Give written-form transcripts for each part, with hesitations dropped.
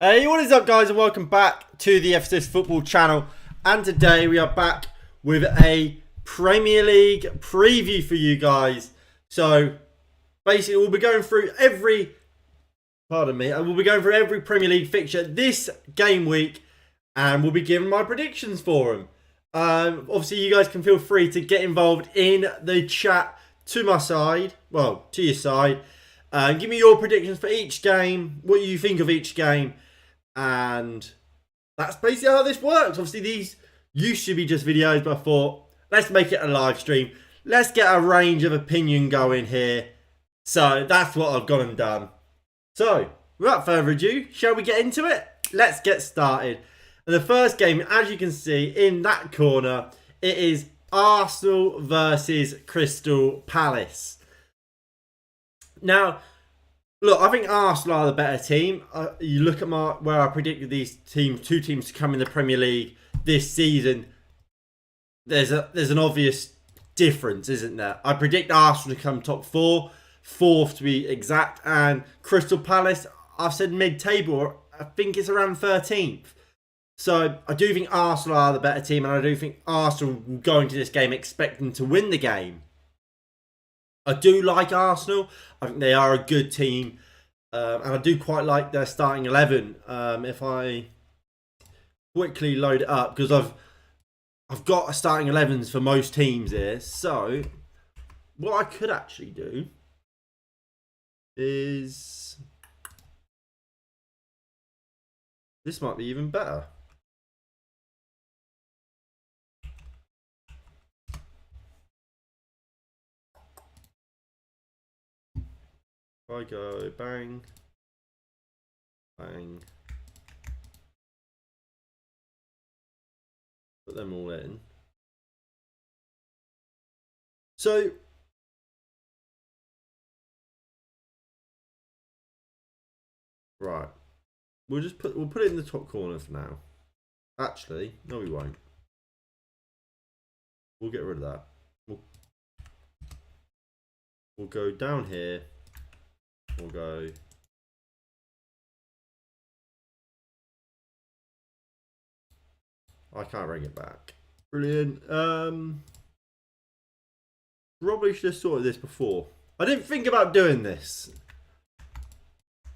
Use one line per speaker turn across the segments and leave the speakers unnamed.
Hey, what is up, guys, and welcome back to the FCS Football channel. And today we are back with a Premier League preview for you guys. So basically, we'll be going through every Premier League fixture this game week, and we'll be giving my predictions for them. Obviously, you guys can feel free to get involved in the chat to your side. Give me your predictions for each game, what you think of each game. And that's basically how this works. Obviously, these used to be just videos, but I thought, let's make it a live stream. Let's get a range of opinion going here. So that's what I've gone and done. So, without further ado, shall we get into it? Let's get started. And the first game, as you can see in that corner, it is Arsenal versus Crystal Palace. Now, look, I think Arsenal are the better team. You look at where I predicted these two teams to come in the Premier League this season. There's an obvious difference, isn't there? I predict Arsenal to come top fourth to be exact, and Crystal Palace, I've said mid-table. I think it's around 13th. So I do think Arsenal are the better team, and I do think Arsenal will go into this game expecting to win the game. I do like Arsenal. I think they are a good team. And I do quite like their starting 11. If I quickly load it up, because I've got a starting 11s for most teams here. So what I could actually do is, this might be even better. I go bang, bang, put them all in. So right, we'll put it in the top corner for now. Actually, no, we won't. We'll get rid of that. We'll go down here. We'll go. I can't bring it back. Brilliant. Probably should have sorted this before. I didn't think about doing this.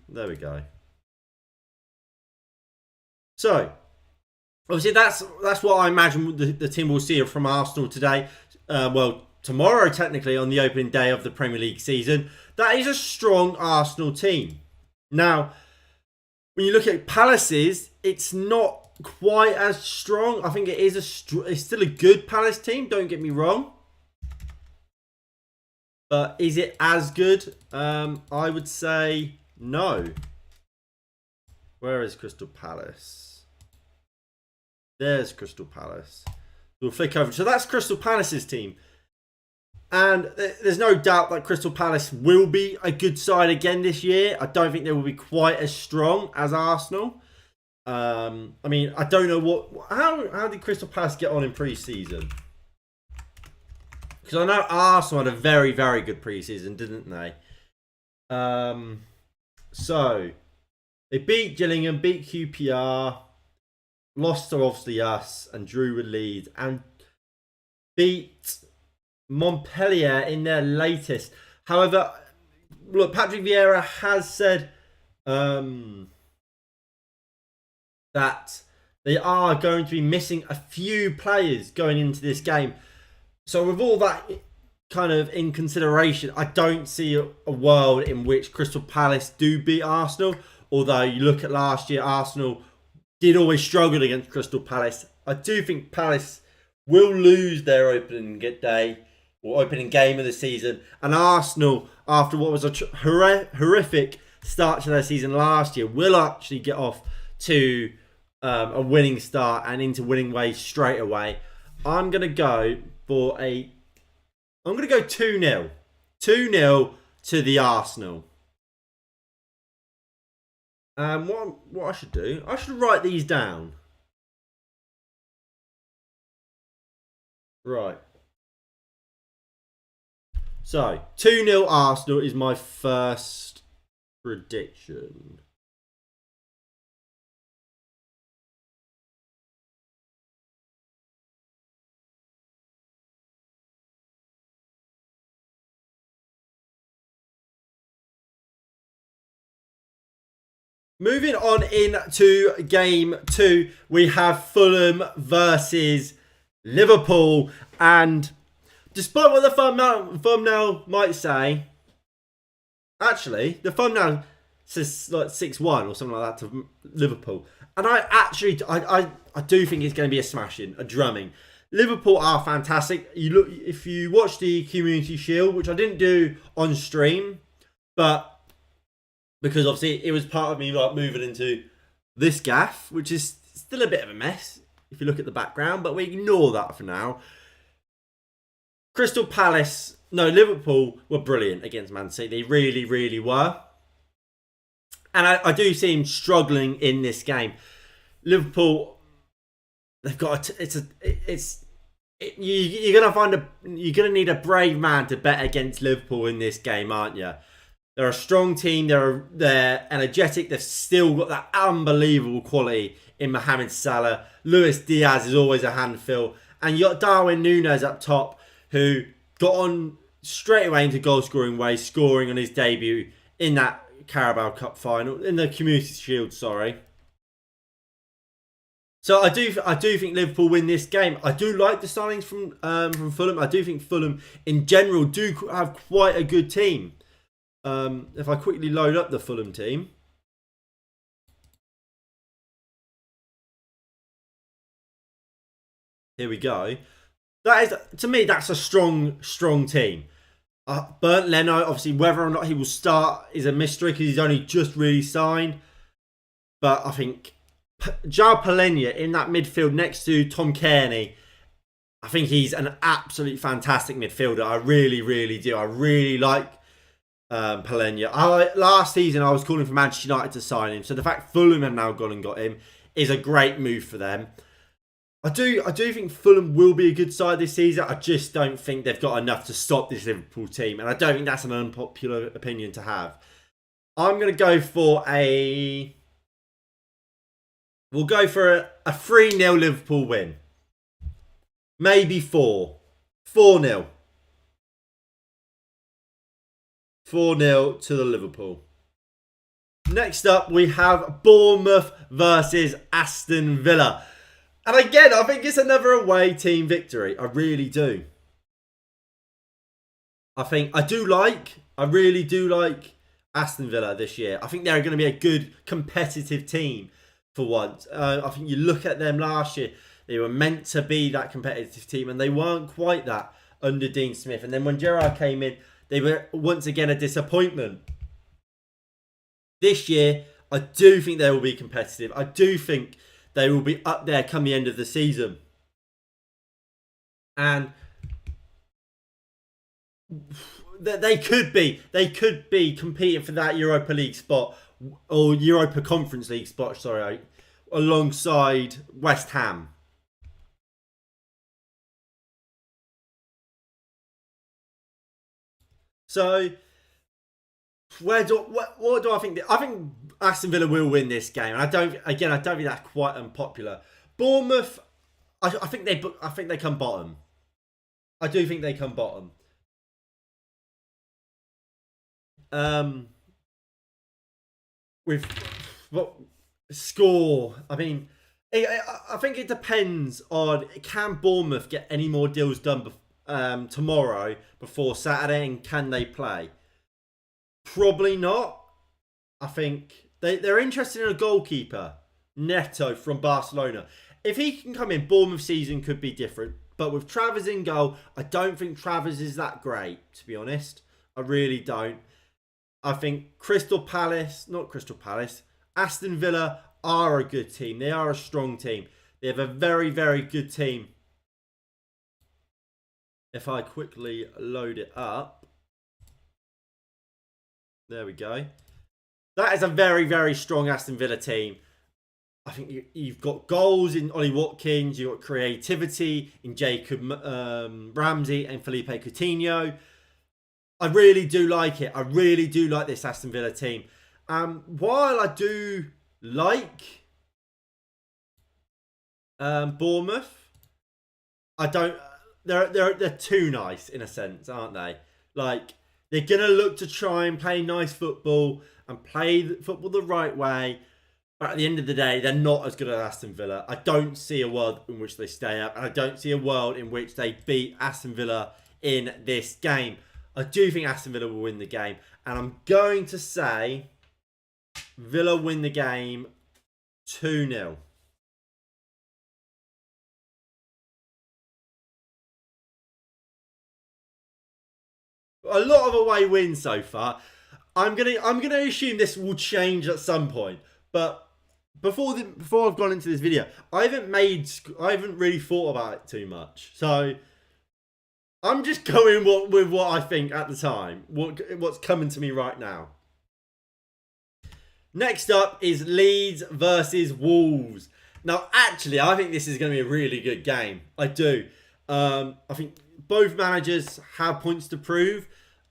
There we go. So, obviously that's what I imagine the team will see from Arsenal today. Well, tomorrow, technically, on the opening day of the Premier League season. That is a strong Arsenal team. Now, when you look at Palace's, it's not quite as strong. I think it is it's still a good Palace team, don't get me wrong. But is it as good? I would say no. Where is Crystal Palace? There's Crystal Palace. We'll flick over. So that's Crystal Palace's team. And there's no doubt that Crystal Palace will be a good side again this year. I don't think they will be quite as strong as Arsenal. I mean, I don't know how did Crystal Palace get on in pre-season? Because I know Arsenal had a very, very good pre-season, didn't they? So they beat Gillingham, beat QPR, lost to obviously us, and drew with Leeds, and beat Montpellier in their latest. However, look, Patrick Vieira has said that they are going to be missing a few players going into this game. So with all that kind of in consideration, I don't see a world in which Crystal Palace do beat Arsenal. Although you look at last year, Arsenal did always struggle against Crystal Palace. I do think Palace will lose their opening day or opening game of the season, and Arsenal, after what was a horrific start to their season last year, will actually get off to a winning start and into winning ways straight away. I'm going to go for I'm going to go 2-0. 2-0 to the Arsenal. What I should do, I should write these down. Right. So, 2-0 Arsenal is my first prediction. Moving on into game 2, we have Fulham versus Liverpool. And despite what the thumbnail might say, actually, the thumbnail says like 6-1 or something like that to Liverpool. And I do think it's going to be a smashing, a drumming. Liverpool are fantastic. If you watch the Community Shield, which I didn't do on stream, but because obviously it was part of me like moving into this gaff, which is still a bit of a mess if you look at the background, but we ignore that for now. Liverpool were brilliant against Man City. They really, really were. And I do see him struggling in this game. Liverpool, they've got you're gonna need a brave man to bet against Liverpool in this game, aren't you? They're a strong team. They're energetic. They've still got that unbelievable quality in Mohamed Salah. Luis Diaz is always a handful, and you got Darwin Núñez up top, who got on straight away into goal scoring ways, scoring on his debut in that Carabao Cup final, in the Community Shield, sorry. So I do think Liverpool win this game. I do like the signings from Fulham. I do think Fulham in general do have quite a good team. If I quickly load up the Fulham team. Here we go. That is, to me, that's a strong team. Bernd Leno, obviously, whether or not he will start is a mystery because he's only just really signed. But I think João Palhinha in that midfield next to Tom Cairney, I think he's an absolutely fantastic midfielder. I really, really do. I really like Palhinha. Last season, I was calling for Manchester United to sign him. So the fact Fulham have now gone and got him is a great move for them. I do think Fulham will be a good side this season. I just don't think they've got enough to stop this Liverpool team. And I don't think that's an unpopular opinion to have. I'm going to go for We'll go for a 3-0 Liverpool win. Maybe 4. 4-0. 4-0 to the Liverpool. Next up, we have Bournemouth versus Aston Villa. And again, I think it's another away team victory. I really do. I really do like Aston Villa this year. I think they're going to be a good competitive team for once. I think you look at them last year, they were meant to be that competitive team and they weren't quite that under Dean Smith. And then when Gerrard came in, they were once again a disappointment. This year, I do think they will be competitive. I do think they will be up there come the end of the season. And they could be competing for that Europa League spot or Europa Conference League spot, sorry, alongside West Ham. So, what do I think? I think Aston Villa will win this game. And I don't think that's quite unpopular. Bournemouth, I think they come bottom. I do think they come bottom. With what score? I mean, I think it depends on, can Bournemouth get any more deals done tomorrow before Saturday, and can they play? Probably not. I think they're interested in a goalkeeper, Neto from Barcelona. If he can come in, Bournemouth season could be different. But with Travers in goal, I don't think Travers is that great, to be honest. I really don't. I think Aston Villa are a good team. They are a strong team. They have a very, very good team. If I quickly load it up. There we go. That is a very, very strong Aston Villa team. I think you've got goals in Ollie Watkins. You've got creativity in Jacob Ramsey and Felipe Coutinho. I really do like it. I really do like this Aston Villa team. While I do like Bournemouth, I don't. They're too nice in a sense, aren't they? Like, they're gonna look to try and play nice football and play football the right way. But at the end of the day, they're not as good as Aston Villa. I don't see a world in which they stay up, and I don't see a world in which they beat Aston Villa in this game. I do think Aston Villa will win the game, and I'm going to say Villa win the game 2-0. A lot of away wins so far. I'm gonna assume this will change at some point, but before I've gone into this video, I haven't really thought about it too much. So I'm just going with what I think at the time, what's coming to me right now. Next up is Leeds versus Wolves. Now, actually, I think this is going to be a really good game. I do. I think both managers have points to prove.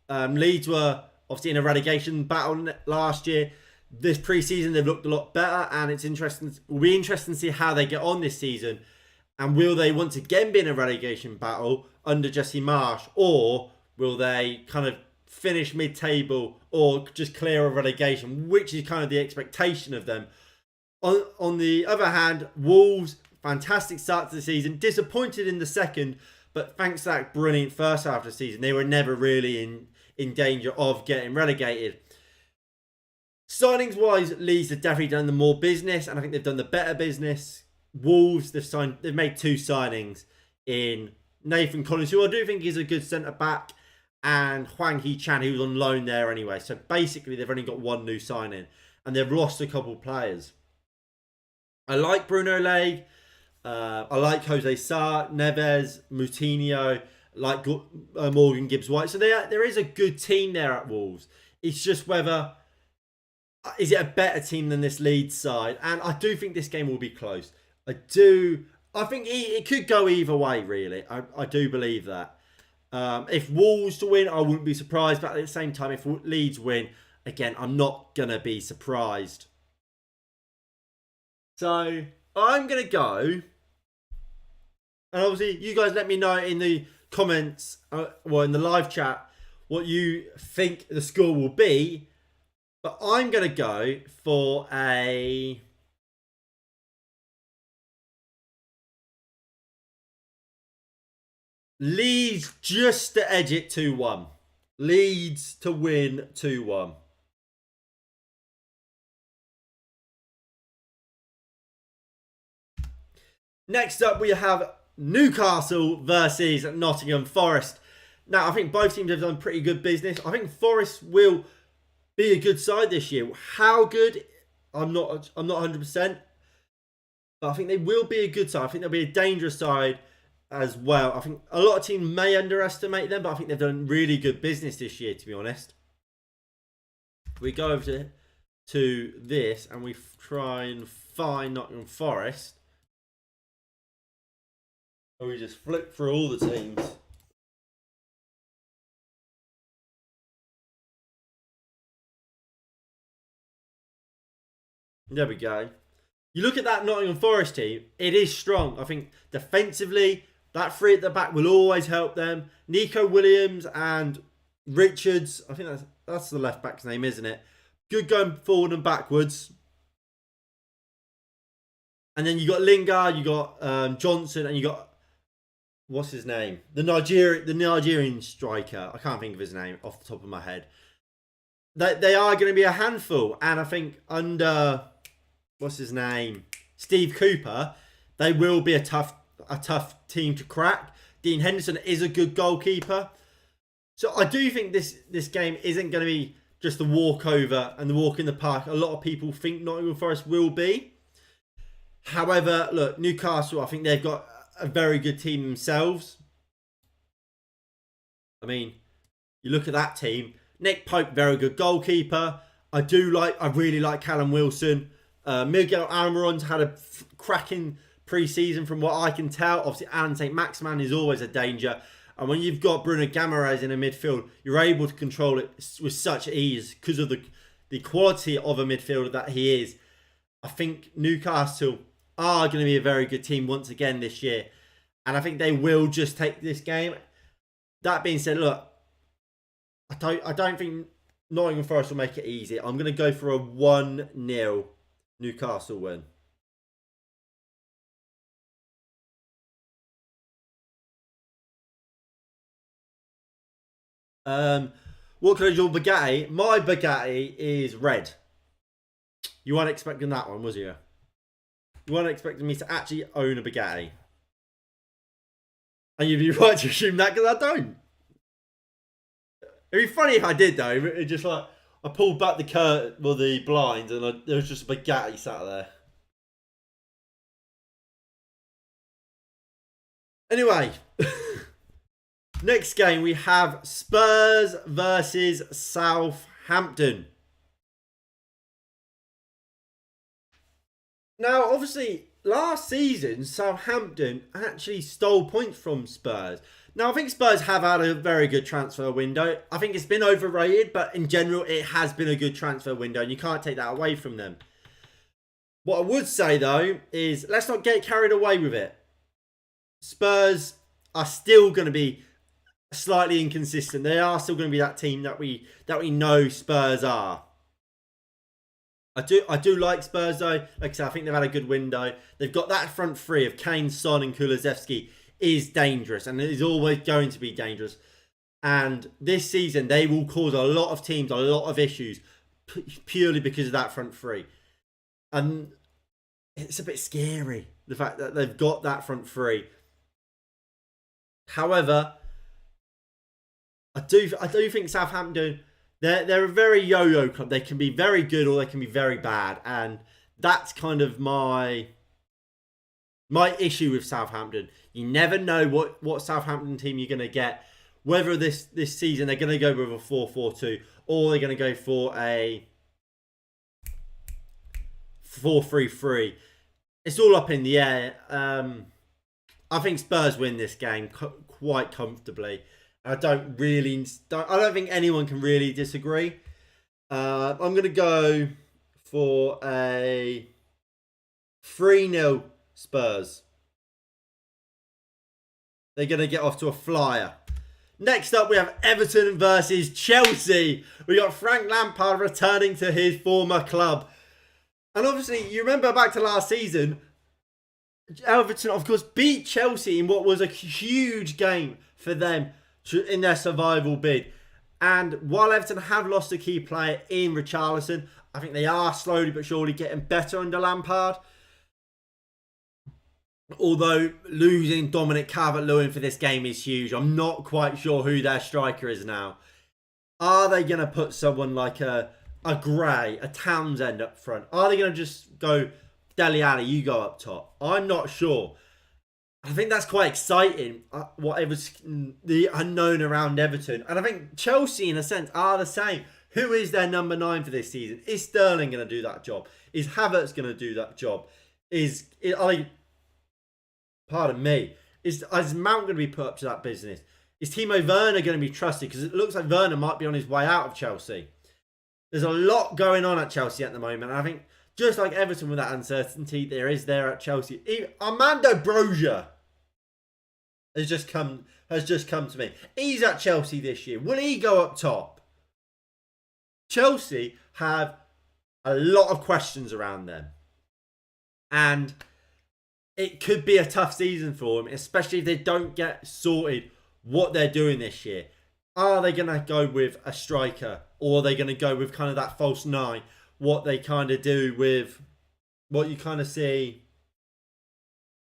Leeds were obviously in a relegation battle last year. This pre-season, they've looked a lot better, and it's interesting. Will be interesting to see how they get on this season, and will they once again be in a relegation battle under Jesse Marsh, or will they kind of finish mid-table or just clear a relegation, which is kind of the expectation of them. On the other hand, Wolves, fantastic start to the season, disappointed in the second, but thanks to that brilliant first half of the season, they were never really in danger of getting relegated. Signings wise, Leeds have definitely done the more business, and I think they've done the better business. Wolves, they've made 2 signings in Nathan Collins, who I do think is a good centre back, and Hwang Hee-chan, who was on loan there anyway. So basically, they've only got 1 new signing, and they've lost a couple of players. I like Bruno Lage. I like Jose Sarr, Neves, Moutinho, like Morgan Gibbs-White. So there is a good team there at Wolves. It's just whether... is it a better team than this Leeds side? And I do think this game will be close. I think it could go either way, really. I do believe that. If Wolves to win, I wouldn't be surprised. But at the same time, if Leeds win, again, I'm not going to be surprised. So I'm going to go. And obviously, you guys let me know in the comments, in the live chat, what you think the score will be. But I'm going to go for a... Leeds just to edge it 2-1. Leeds to win 2-1. Next up, we have Newcastle versus Nottingham Forest. Now, I think both teams have done pretty good business. I think Forest will be a good side this year. How good? I'm not 100%. But I think they will be a good side. I think they'll be a dangerous side as well. I think a lot of teams may underestimate them, but I think they've done really good business this year, to be honest. We go over to this and we try and find Nottingham Forest. Or we just flip through all the teams. There we go. You look at that Nottingham Forest team, it is strong. I think defensively, that 3 at the back will always help them. Nico Williams and Richards, I think that's the left back's name, isn't it? Good going forward and backwards. And then you got Lingard, you got Johnson, and you got, what's his name? The Nigerian striker. I can't think of his name off the top of my head. They are going to be a handful, and I think under what's his name, Steve Cooper, they will be a tough team to crack. Dean Henderson is a good goalkeeper, so I do think this game isn't going to be just the walkover and the walk in the park. A lot of people think Nottingham Forest will be. However, look, Newcastle, I think they've got a very good team themselves. I mean, you look at that team. Nick Pope, very good goalkeeper. I really like Callum Wilson. Miguel Almiron's had a cracking pre-season from what I can tell. Obviously, Alan St. Maximin is always a danger. And when you've got Bruno Guimaraes in a midfield, you're able to control it with such ease because of the quality of a midfielder that he is. I think Newcastle are going to be a very good team once again this year. And I think they will just take this game. That being said, look, I don't think Nottingham Forest will make it easy. I'm going to go for a 1-0 Newcastle win. What colour is your Bugatti? My Bugatti is red. You weren't expecting that one, was you? You weren't expecting me to actually own a Bugatti. And you'd be right to assume that because I don't. It'd be funny if I did though. It just like I pulled back the curtain, well, the blinds, and there was just a Bugatti sat there. Anyway, next game we have Spurs versus Southampton. Now, obviously, last season, Southampton actually stole points from Spurs. Now, I think Spurs have had a very good transfer window. I think it's been overrated, but in general, it has been a good transfer window, and you can't take that away from them. What I would say, though, is let's not get carried away with it. Spurs are still going to be slightly inconsistent. They are still going to be that team that we know Spurs are. I do like Spurs though. Like I said, I think they've had a good window. They've got that front three of Kane, Son and Kulusevski is dangerous and it is always going to be dangerous. And this season they will cause a lot of teams a lot of issues purely because of that front three. And it's a bit scary, the fact that they've got that front three. However, I do think Southampton, they're a very yo-yo club. They can be very good or they can be very bad, and that's kind of my issue with Southampton. You never know what Southampton team you're going to get. Whether this season they're going to go with a 4-4-2 or they're going to go for a 4-3-3. It's all up in the air. I think Spurs win this game quite comfortably. I don't think anyone can really disagree. I'm going to go for a 3-0 Spurs. They're going to get off to a flyer. Next up, we have Everton versus Chelsea. We got Frank Lampard returning to his former club. And obviously, you remember back to last season, Everton, of course, beat Chelsea in what was a huge game for them in their survival bid. And while Everton have lost a key player in Richarlison, I think they are slowly but surely getting better under Lampard. Although losing Dominic Calvert-Lewin for this game is huge. I'm not quite sure who their striker is now. Are they going to put someone like a Gray, a Townsend up front? Are they going to just go, Dele Alli, you go up top? I'm not sure. I think that's quite exciting, whatever's the unknown around Everton. And I think Chelsea, in a sense, are the same. Who is their number 9 for this season? Is Sterling going to do that job? Is Havertz going to do that job? Pardon me. Is Mount going to be put up to that business? Is Timo Werner going to be trusted? Because it looks like Werner might be on his way out of Chelsea. There's a lot going on at Chelsea at the moment. And I think just like Everton with that uncertainty, there at Chelsea. Even Armando Broja has just come to me. He's at Chelsea this year. Will he go up top? Chelsea have a lot of questions around them. And it could be a tough season for them, especially if they don't get sorted what they're doing this year. Are they going to go with a striker? Or are they going to go with kind of that false 9? What they kind of do with what you kind of see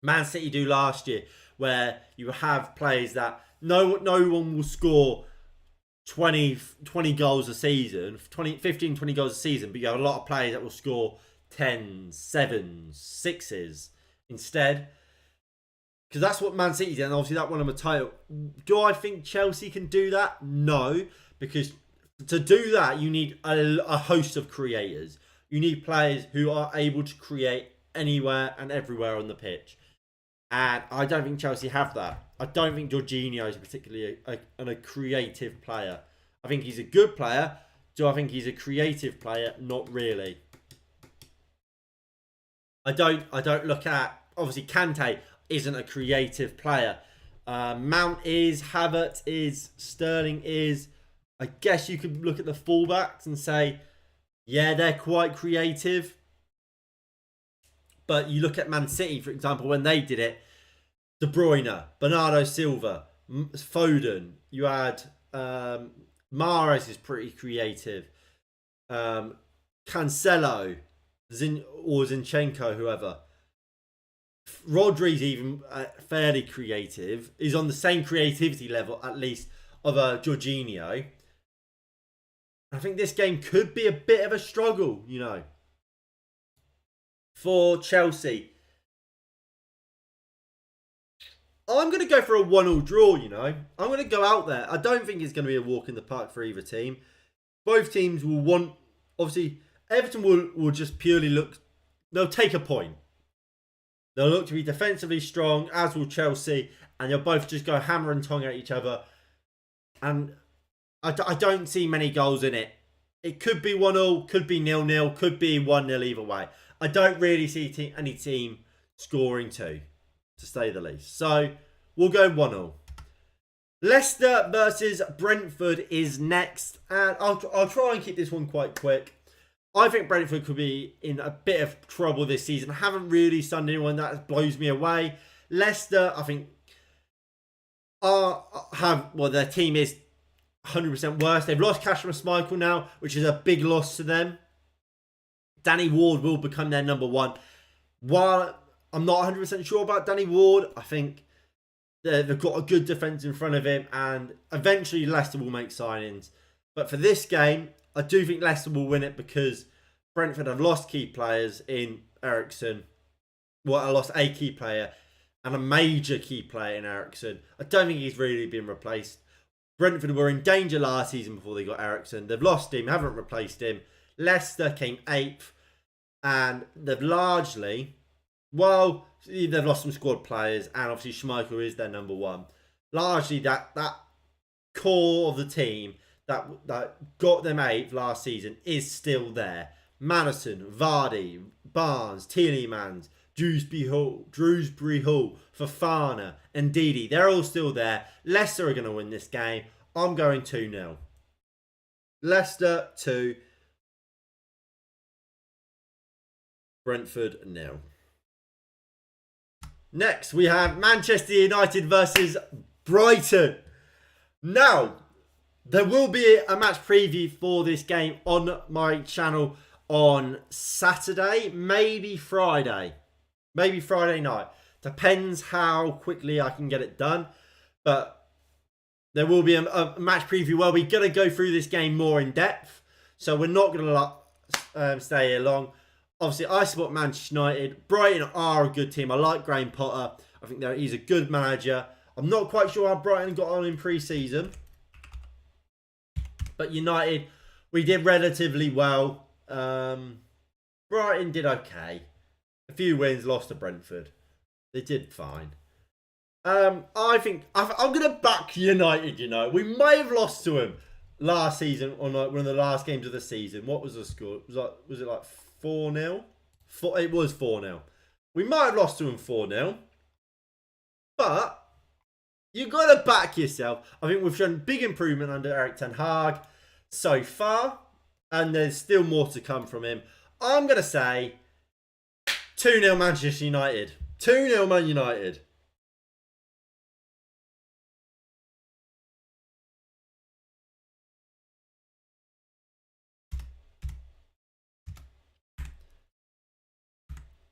Man City do last year, where you have players that no one will score 20 goals a season, 15, 20 goals a season, but you have a lot of players that will score 10, 7, 6s instead. Because that's what Man City did, and obviously that won them a title. Do I think Chelsea can do that? No, because to do that, you need a host of creators. You need players who are able to create anywhere and everywhere on the pitch. And I don't think Chelsea have that. I don't think Jorginho is particularly a creative player. I think he's a good player. Do I think he's a creative player? Not really. I don't look at, obviously Kante isn't a creative player. Mount is, Havertz is, Sterling is. I guess you could look at the fullbacks and say, yeah, they're quite creative. But you look at Man City, for example, when they did it, De Bruyne, Bernardo Silva, Foden. You had Mahrez is pretty creative. Cancelo, or Zinchenko, whoever. Rodri's even fairly creative. He's on the same creativity level, at least, of Jorginho. I think this game could be a bit of a struggle, you know, for Chelsea. I'm going to go for a 1-1 draw, you know. I'm going to go out there. I don't think it's going to be a walk in the park for either team. Both teams will want, obviously, Everton will just purely look, they'll take a point. They'll look to be defensively strong, as will Chelsea, and they'll both just go hammer and tong at each other. And I don't see many goals in it. It could be 1-1, could be 0-0, could be 1-0 either way. I don't really see any team scoring two, to say the least. So, we'll go 1-0. Leicester versus Brentford is next. And I'll try and keep this one quite quick. I think Brentford could be in a bit of trouble this season. I haven't really signed anyone that blows me away. Leicester, I think, their team is 100% worse. They've lost Kasper Schmeichel now, which is a big loss to them. Danny Ward will become their number one. While I'm not 100% sure about Danny Ward, I think they've got a good defence in front of him, and eventually Leicester will make signings. But for this game, I do think Leicester will win it because Brentford have lost key players in Eriksen. Well, I lost a key player and a major key player in Eriksen. I don't think he's really been replaced. Brentford were in danger last season before they got Eriksen. They've lost him, haven't replaced him. Leicester came 8th, and they've largely, well, they've lost some squad players, and obviously Schmeichel is their number one. Largely, that core of the team that got them 8th last season is still there. Maddison, Vardy, Barnes, Tielemans, Dewsbury Hall, Fofana, and Ndidi. They're all still there. Leicester are going to win this game. I'm going 2-0. Leicester 2. Brentford 0. Next, we have Manchester United versus Brighton. Now, there will be a match preview for this game on my channel on Saturday, maybe Friday. Maybe Friday night. Depends how quickly I can get it done. But there will be a match preview where we're going to go through this game more in depth. So we're not going to stay here long. Obviously, I support Manchester United. Brighton are a good team. I like Graham Potter. I think he's a good manager. I'm not quite sure how Brighton got on in pre-season. But United, we did relatively well. Brighton did okay. A few wins, lost to Brentford. They did fine. I think I'm going to back United, you know. We may have lost to them last season on one of the last games of the season. What was the score? Was it like 4-0? It was 4-0. We might have lost to them 4-0. But you got to back yourself. I think we've shown big improvement under Erik ten Hag so far. And there's still more to come from him. I'm going to say 2-0 Manchester United. 2-0 Man United.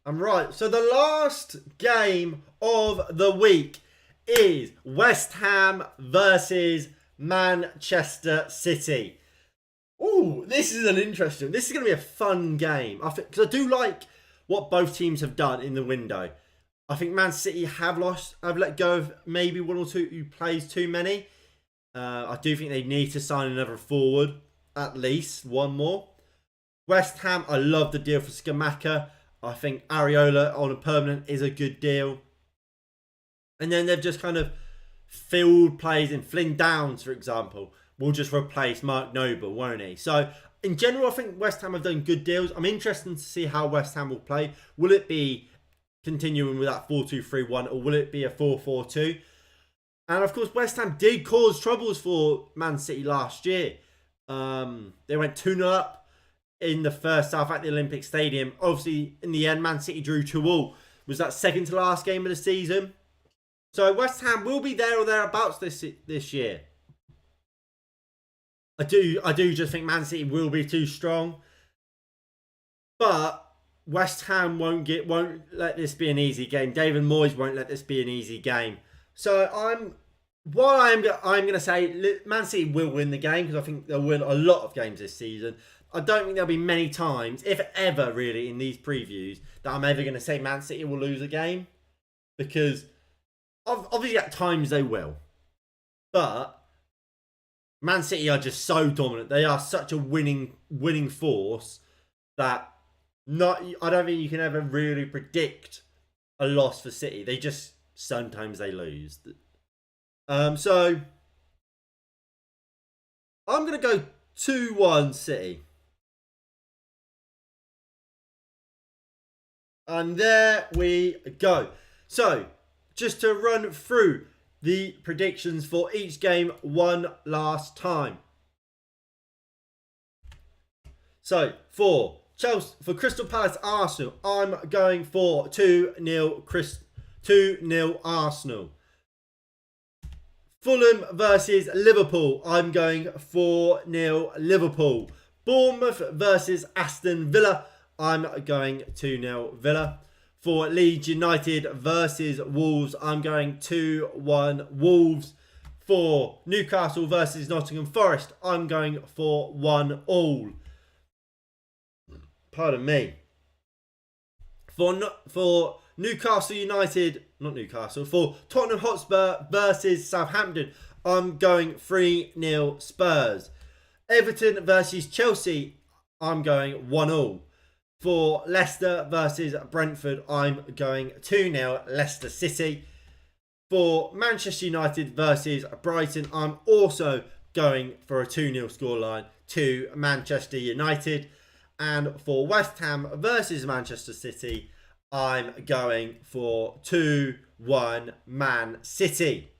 I'm right. So the last game of the week is West Ham versus Manchester City. Ooh, this is this is going to be a fun game. I think, because I do like what both teams have done in the window. I think Man City have let go of maybe one or two who plays too many. I do think they need to sign another forward, at least one more. West Ham, I love the deal for Scamacca. I think Areola on a permanent is a good deal. And then they've just kind of filled plays in. Flynn Downs, for example, will just replace Mark Noble, won't he? So, in general, I think West Ham have done good deals. I'm interested to see how West Ham will play. Will it be continuing with that 4-2-3-1 or will it be a 4-4-2? And, of course, West Ham did cause troubles for Man City last year. They went 2-0 up in the first half at the Olympic Stadium. Obviously, in the end, Man City drew 2-2. Was that second to last game of the season? So West Ham will be there or thereabouts this year. I do just think Man City will be too strong. But West Ham won't let this be an easy game. David Moyes won't let this be an easy game. So I'm going to say Man City will win the game, because I think they'll win a lot of games this season. I don't think there'll be many times, if ever really, in these previews that I'm ever going to say Man City will lose a game, because obviously at times they will. But Man City are just so dominant. They are such a winning force that I don't think you can ever really predict a loss for City. They just sometimes they lose. So I'm going to go 2-1 City. And there we go. So just to run through the predictions for each game one last time. So for Crystal Palace Arsenal, I'm going for 2-0 Arsenal. Fulham versus Liverpool, I'm going 4-0 Liverpool. Bournemouth versus Aston Villa, I'm going 2-0 Villa. For Leeds United versus Wolves, I'm going 2-1 Wolves. For Newcastle versus Nottingham Forest, I'm going for 1-1. Pardon me. For Newcastle United, for Tottenham Hotspur versus Southampton, I'm going 3-0 Spurs. Everton versus Chelsea, I'm going 1-1. For Leicester versus Brentford, I'm going 2-0 Leicester City. For Manchester United versus Brighton, I'm also going for a 2-0 scoreline to Manchester United. And for West Ham versus Manchester City, I'm going for 2-1 Man City.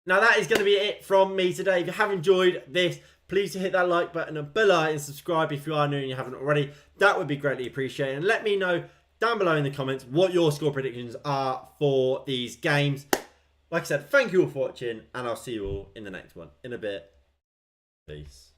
Now that is going to be it from me today. If you have enjoyed this, please hit that like button below and subscribe if you are new and you haven't already. That would be greatly appreciated. And let me know down below in the comments what your score predictions are for these games. Like I said, thank you all for watching, and I'll see you all in the next one in a bit. Peace.